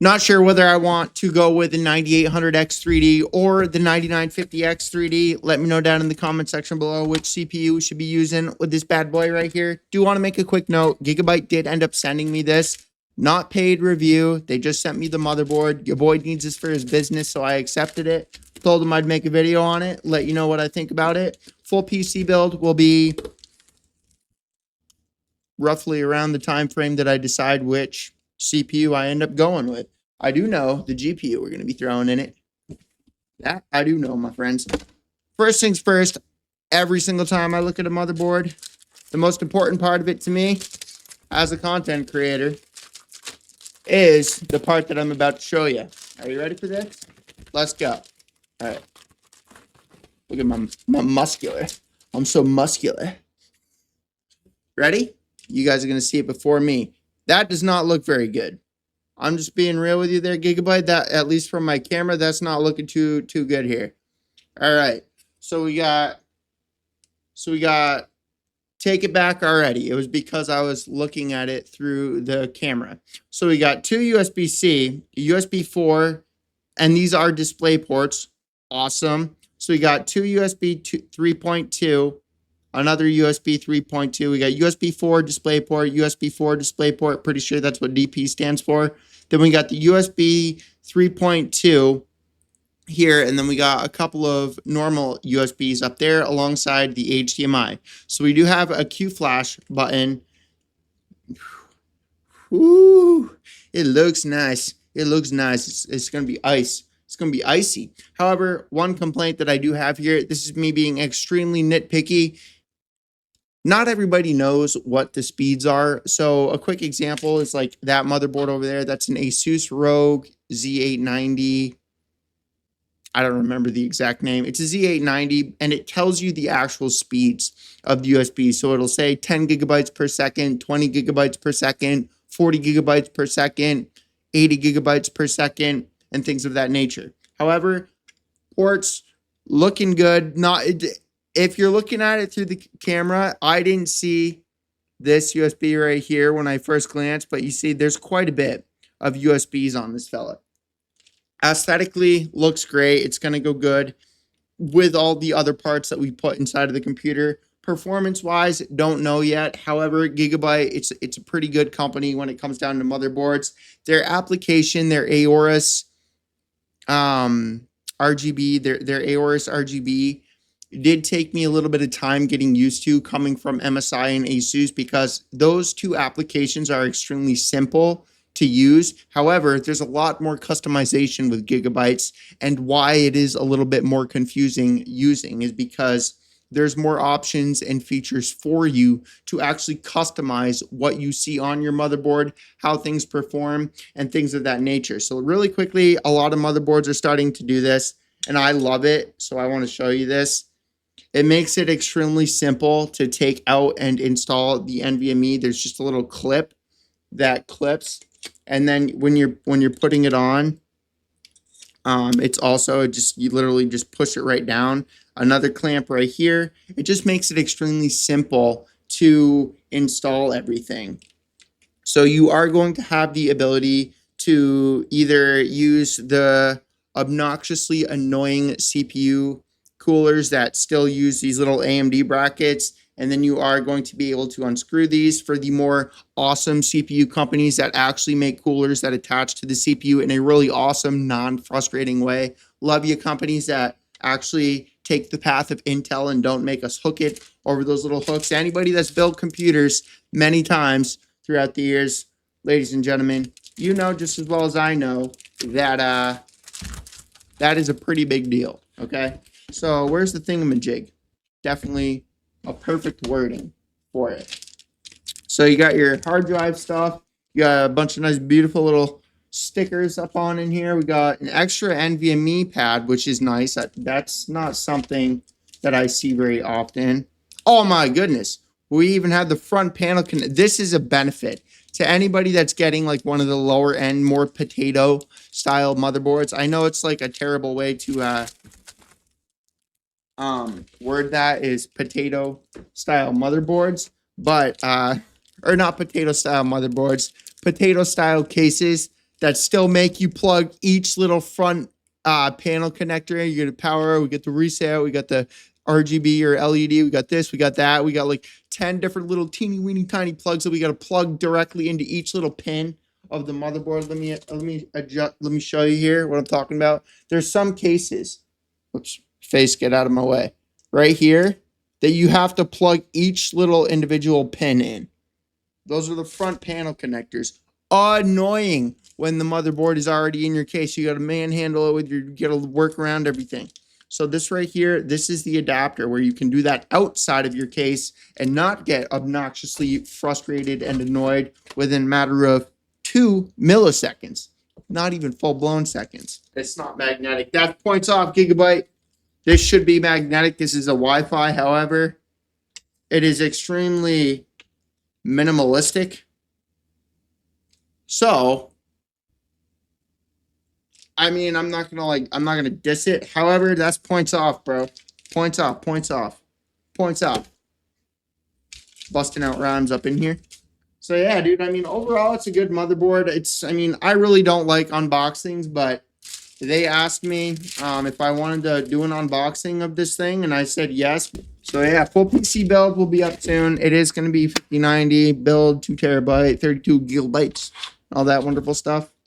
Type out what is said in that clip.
Not sure whether I want to go with the 9800X3D or the 9950X3D. Let me know down in the comment section below which CPU we should be using with this bad boy right here. Do want to make a quick note. Gigabyte did end up sending me this. Not paid review. They just sent me the motherboard. Your boy needs this for his business, so I accepted it. Told him I'd make a video on it. Let you know what I think about it. Full PC build will be roughly around the time frame that I decide which CPU I end up going with. I do know the GPU we're going to be throwing in it. That I do know, my friends. First things first, every single time I look at a motherboard, the most important part of it to me as a content creator is the part that I'm about to show you. Are you ready for this? Let's go. All right. Look at my muscular. I'm so muscular. Ready? You guys are going to see it before me. That does not look very good. I'm just being real with you there, Gigabyte. That, at least from my camera, that's not looking too good here. All right. So we got take it back already. It was because I was looking at it through the camera. So we got two USB-C, USB 4, and these are display ports. Awesome. So we got two USB 3.2, another USB 3.2. We got USB 4 display port, USB 4 display port. Pretty sure that's what DP stands for. Then we got the USB 3.2 here, and then we got a couple of normal USBs up there alongside the HDMI. So we do have a Q flash button. Ooh, it looks nice. It looks nice. It's going to be ice. It's going to be icy. However, one complaint that I do have here, this is me being extremely nitpicky. Not everybody knows what the speeds are. So a quick example is like that motherboard over there. That's an ASUS ROG Z890. I don't remember the exact name. It's a Z890, and it tells you the actual speeds of the USB. So it'll say 10 gigabytes per second, 20 gigabytes per second, 40 gigabytes per second, 80 gigabytes per second, and things of that nature. However, ports looking good. If you're looking at it through the camera, I didn't see this USB right here when I first glanced, but you see there's quite a bit of USBs on this fella. Aesthetically, looks great. It's going to go good with all the other parts that we put inside of the computer. Performance-wise, don't know yet. However, Gigabyte, it's a pretty good company when it comes down to motherboards. Their application, their AORUS RGB, their AORUS RGB did take me a little bit of time getting used to coming from MSI and ASUS, because those two applications are extremely simple to use. However, there's a lot more customization with Gigabytes, and why it is a little bit more confusing using is because there's more options and features for you to actually customize what you see on your motherboard, how things perform, and things of that nature. So really quickly, a lot of motherboards are starting to do this, and I love it. So I want to show you this. It makes it extremely simple to take out and install the NVMe. There's just a little clip that clips, and then when you're putting it on, it's also you literally just push it right down. Another clamp right here. It just makes it extremely simple to install everything. So you are going to have the ability to either use the obnoxiously annoying CPU coolers that still use these little AMD brackets, and then you are going to be able to unscrew these for the more awesome CPU companies that actually make coolers that attach to the CPU in a really awesome, non-frustrating way. Love you companies that actually take the path of Intel and don't make us hook it over those little hooks. Anybody that's built computers many times throughout the years, ladies and gentlemen, you know just as well as I know that that is a pretty big deal, okay? So where's the thingamajig? Definitely a perfect wording for it. So you got your hard drive stuff. You got a bunch of nice, beautiful little stickers up on in here. We got an extra NVMe pad, which is nice. That's not something that I see very often. Oh my goodness. We even have the front panel. This is a benefit to anybody that's getting like one of the lower end, more potato style motherboards. I know it's like a terrible way to word that is potato style motherboards, but or not potato style motherboards, potato style cases. that still make you plug each little front panel connector in. You get a power, we get the reset, we got the RGB or LED, we got this, we got that. We got like 10 different little teeny weeny tiny plugs that we got to plug directly into each little pin of the motherboard. Let me show you here what I'm talking about. There's some cases, oops, face, get out of my way, right here, that you have to plug each little individual pin in. Those are the front panel connectors. Annoying when the motherboard is already in your case. You got to manhandle it with your, you got to work around everything. So this right here, this is the adapter where you can do that outside of your case and not get obnoxiously frustrated and annoyed within a matter of 2 milliseconds. Not even full-blown seconds. It's not magnetic. That points off, Gigabyte. This should be magnetic. This is a Wi-Fi. However, it is extremely minimalistic. So, I mean, I'm not gonna diss it. However, that's points off, bro. Points off, points off, points off. Busting out rhymes up in here. So yeah, dude, I mean, overall, it's a good motherboard. I mean, I really don't like unboxings, but they asked me if I wanted to do an unboxing of this thing, and I said yes. So yeah, full PC build will be up soon. It is going to be 5090 build, 2 terabyte, 32 gigabytes, all that wonderful stuff.